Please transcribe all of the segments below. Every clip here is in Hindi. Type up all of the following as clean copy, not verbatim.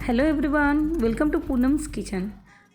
Hello everyone, welcome to Poonam's kitchen.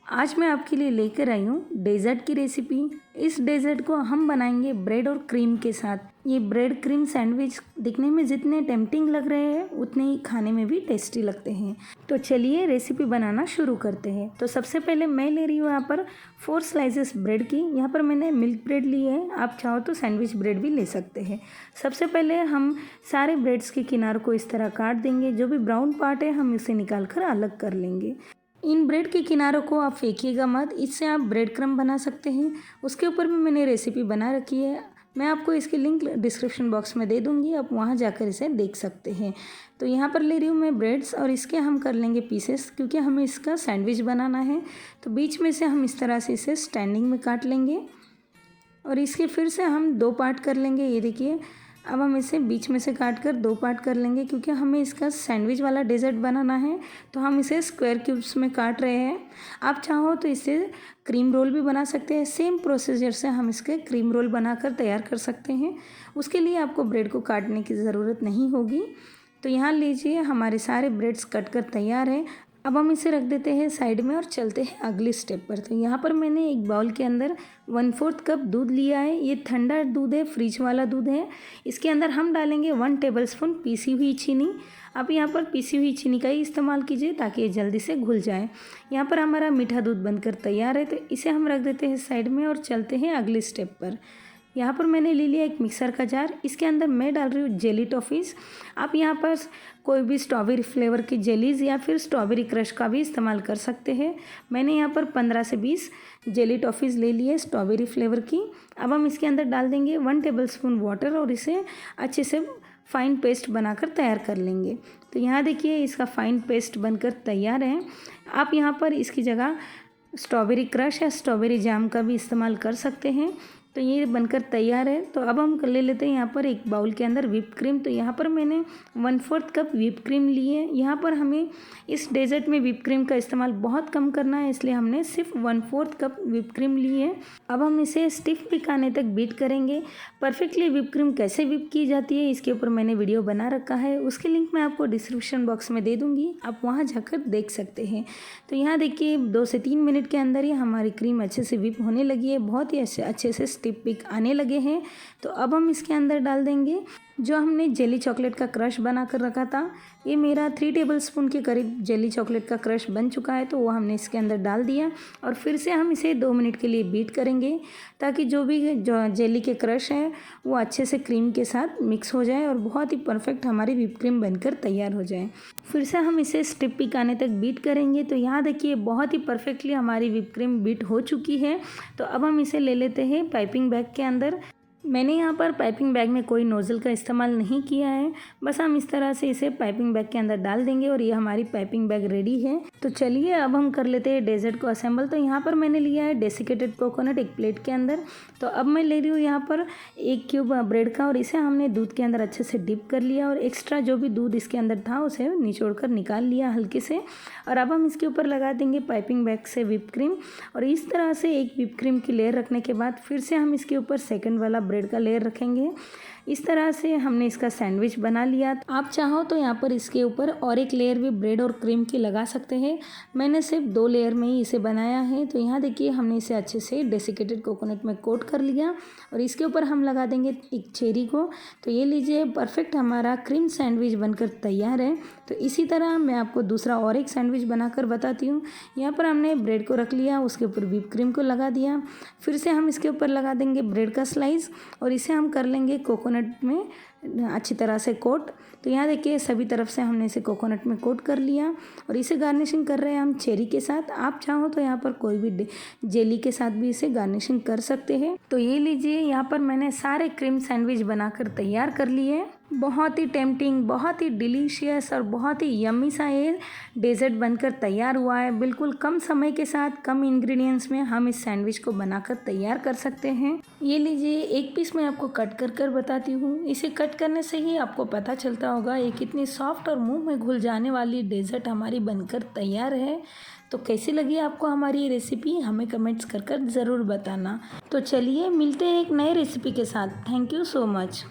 आज मैं आपके लिए लेकर आई हूँ डेज़र्ट की रेसिपी। इस डेज़र्ट को हम बनाएंगे ब्रेड और क्रीम के साथ। ये ब्रेड क्रीम सैंडविच दिखने में जितने टेम्पटिंग लग रहे हैं उतने ही खाने में भी टेस्टी लगते हैं। तो चलिए रेसिपी बनाना शुरू करते हैं। तो सबसे पहले मैं ले रही हूँ यहाँ पर 4 स्लाइसेस ब्रेड की। यहाँ पर मैंने मिल्क ब्रेड ली है, आप चाहो तो सैंडविच ब्रेड भी ले सकते हैं। सबसे पहले हम सारे ब्रेड्स के किनारों को इस तरह काट देंगे। जो भी ब्राउन पार्ट है हम इसे निकाल कर अलग कर लेंगे। इन ब्रेड के किनारों को आप फेंकिएगा मत, इससे आप ब्रेड क्रम्ब बना सकते हैं। उसके ऊपर भी मैंने रेसिपी बना रखी है, मैं आपको इसकी लिंक डिस्क्रिप्शन बॉक्स में दे दूँगी, आप वहाँ जाकर इसे देख सकते हैं। तो यहाँ पर ले रही हूँ मैं ब्रेड्स और इसके हम कर लेंगे पीसेस, क्योंकि हमें इसका सैंडविच बनाना है। तो बीच में से हम इस तरह से इसे स्टैंडिंग में काट लेंगे और इसके फिर से हम 2 पार्ट कर लेंगे। ये देखिए, अब हम इसे बीच में से काट कर 2 पार्ट कर लेंगे, क्योंकि हमें इसका सैंडविच वाला डेज़र्ट बनाना है। तो हम इसे स्क्वायर क्यूब्स में काट रहे हैं। आप चाहो तो इससे क्रीम रोल भी बना सकते हैं। सेम प्रोसीजर से हम इसके क्रीम रोल बनाकर तैयार कर सकते हैं। उसके लिए आपको ब्रेड को काटने की ज़रूरत नहीं होगी। तो यहाँ लीजिए, हमारे सारे ब्रेड्स कट कर तैयार है। अब हम इसे रख देते हैं साइड में और चलते हैं अगली स्टेप पर। तो यहाँ पर मैंने एक बाउल के अंदर 1/4 कप दूध लिया है। ये ठंडा दूध है, फ्रिज वाला दूध है। इसके अंदर हम डालेंगे 1 टेबलस्पून पीसी हुई चीनी। आप यहाँ पर पीसी हुई चीनी का ही इस्तेमाल कीजिए ताकि ये जल्दी से घुल जाए। यहाँ पर हमारा मीठा दूध बनकर तैयार है। तो इसे हम रख देते हैं साइड में और चलते हैं अगली स्टेप पर। यहाँ पर मैंने ले लिया एक मिक्सर का जार। इसके अंदर मैं डाल रही हूँ जेली टॉफ़ीज़। आप यहाँ पर कोई भी स्ट्रॉबेरी फ्लेवर की जेलीज़ या फिर स्ट्रॉबेरी क्रश का भी इस्तेमाल कर सकते हैं। मैंने यहाँ पर 15 से 20 जेली टॉफ़ीज़ ले लिए स्ट्रॉबेरी फ्लेवर की। अब हम इसके अंदर डाल देंगे 1 टेबलस्पून वाटर और इसे अच्छे से फ़ाइन पेस्ट बनाकर तैयार कर लेंगे। तो यहाँ देखिए, इसका फ़ाइन पेस्ट बनकर तैयार है। आप यहाँ पर इसकी जगह स्ट्रॉबेरी क्रश या स्ट्रॉबेरी जैम का भी इस्तेमाल कर सकते हैं। तो ये बनकर तैयार है। तो अब हम ले लेते हैं यहाँ पर एक बाउल के अंदर व्हिप क्रीम। तो यहाँ पर मैंने 1/4 कप व्हिप क्रीम ली है। यहाँ पर हमें इस डेज़र्ट में व्हिप क्रीम का इस्तेमाल बहुत कम करना है, इसलिए हमने सिर्फ 1/4 कप व्हिप क्रीम ली है। अब हम इसे स्टिफ पिक आने तक बीट करेंगे। परफेक्टली व्हिप क्रीम कैसे व्हिप की जाती है इसके ऊपर मैंने वीडियो बना रखा है, उसकी लिंक मैं आपको डिस्क्रिप्शन बॉक्स में दे दूँगी, आप वहाँ जाकर देख सकते हैं। तो यहाँ देखिए, 2 से 3 मिनट के अंदर ही हमारी क्रीम अच्छे से व्हिप होने लगी है, बहुत ही अच्छे से स्टिफ पिक आने लगे हैं। तो अब हम इसके अंदर डाल देंगे जो हमने जेली चॉकलेट का क्रश बना कर रखा था। ये मेरा 3 टेबलस्पून के करीब जेली चॉकलेट का क्रश बन चुका है। तो वो हमने इसके अंदर डाल दिया और फिर से हम इसे 2 मिनट के लिए बीट करेंगे, ताकि जो जेली के क्रश हैं वो अच्छे से क्रीम के साथ मिक्स हो जाए और बहुत ही परफेक्ट हमारी व्हिप क्रीम बनकर तैयार हो जाए। फिर से हम इसे स्टिफ पिक आने तक बीट करेंगे। तो यहाँ देखिए, बहुत ही परफेक्टली हमारी व्हिप क्रीम बीट हो चुकी है। तो अब हम इसे ले लेते हैं पाइपिंग बैग के अंदर। मैंने यहाँ पर पाइपिंग बैग में कोई नोज़ल का इस्तेमाल नहीं किया है, बस हम इस तरह से इसे पाइपिंग बैग के अंदर डाल देंगे और ये हमारी पाइपिंग बैग रेडी है। तो चलिए अब हम कर लेते हैं डेज़र्ट को असेंबल। तो यहाँ पर मैंने लिया है डेसिकेटेड कोकोनट एक प्लेट के अंदर। तो अब मैं ले रही हूँ यहाँ पर 1 क्यूब ब्रेड का और इसे हमने दूध के अंदर अच्छे से डिप कर लिया और एक्स्ट्रा जो भी दूध इसके अंदर था उसे निचोड़ कर निकाल लिया हल्के से। और अब हम इसके ऊपर लगा देंगे पाइपिंग बैग से व्हिप क्रीम और इस तरह से एक व्हिप क्रीम की लेयर रखने के बाद फिर से हम इसके ऊपर सेकंड वाला ब्रेड का लेयर रखेंगे। इस तरह से हमने इसका सैंडविच बना लिया। आप चाहो तो यहाँ पर इसके ऊपर और एक लेयर भी ब्रेड और क्रीम की लगा सकते हैं। मैंने सिर्फ 2 लेयर में ही इसे बनाया है। तो यहाँ देखिए, हमने इसे अच्छे से डेसिकेटेड कोकोनट में कोट कर लिया और इसके ऊपर हम लगा देंगे एक चेरी को। तो ये लीजिए, परफेक्ट हमारा क्रीम सैंडविच बनकर तैयार है। तो इसी तरह मैं आपको दूसरा और एक सैंडविच बनाकर बताती हूँ। यहाँ पर हमने ब्रेड को रख लिया, उसके ऊपर व्हिप क्रीम को लगा दिया, फिर से हम इसके ऊपर लगा देंगे ब्रेड का स्लाइस और इसे हम कर लेंगे कोकोनट में अच्छी तरह से कोट। तो यहाँ देखिए, सभी तरफ से हमने इसे कोकोनट में कोट कर लिया और इसे गार्निशिंग कर रहे हैं हम चेरी के साथ। आप चाहो तो यहाँ पर कोई भी जेली के साथ भी इसे गार्निशिंग कर सकते हैं। तो ये लीजिए, यहाँ पर मैंने सारे क्रीम सैंडविच बनाकर तैयार कर लिए। बहुत ही टेम्पटिंग, बहुत ही डिलीशियस और बहुत ही यम्मी सा ये डेज़र्ट बनकर तैयार हुआ है। बिल्कुल कम समय के साथ, कम इंग्रेडिएंट्स में हम इस सैंडविच को बनाकर तैयार कर सकते हैं। ये लीजिए, एक पीस मैं आपको कट कर बताती हूँ। इसे कट करने से ही आपको पता चलता होगा ये कितनी सॉफ्ट और मुंह में घुल जाने वाली डेज़र्ट हमारी बनकर तैयार है। तो कैसी लगी आपको हमारी ये रेसिपी, हमें कमेंट्स कर ज़रूर बताना। तो चलिए मिलते हैं एक नए रेसिपी के साथ। Thank you so much.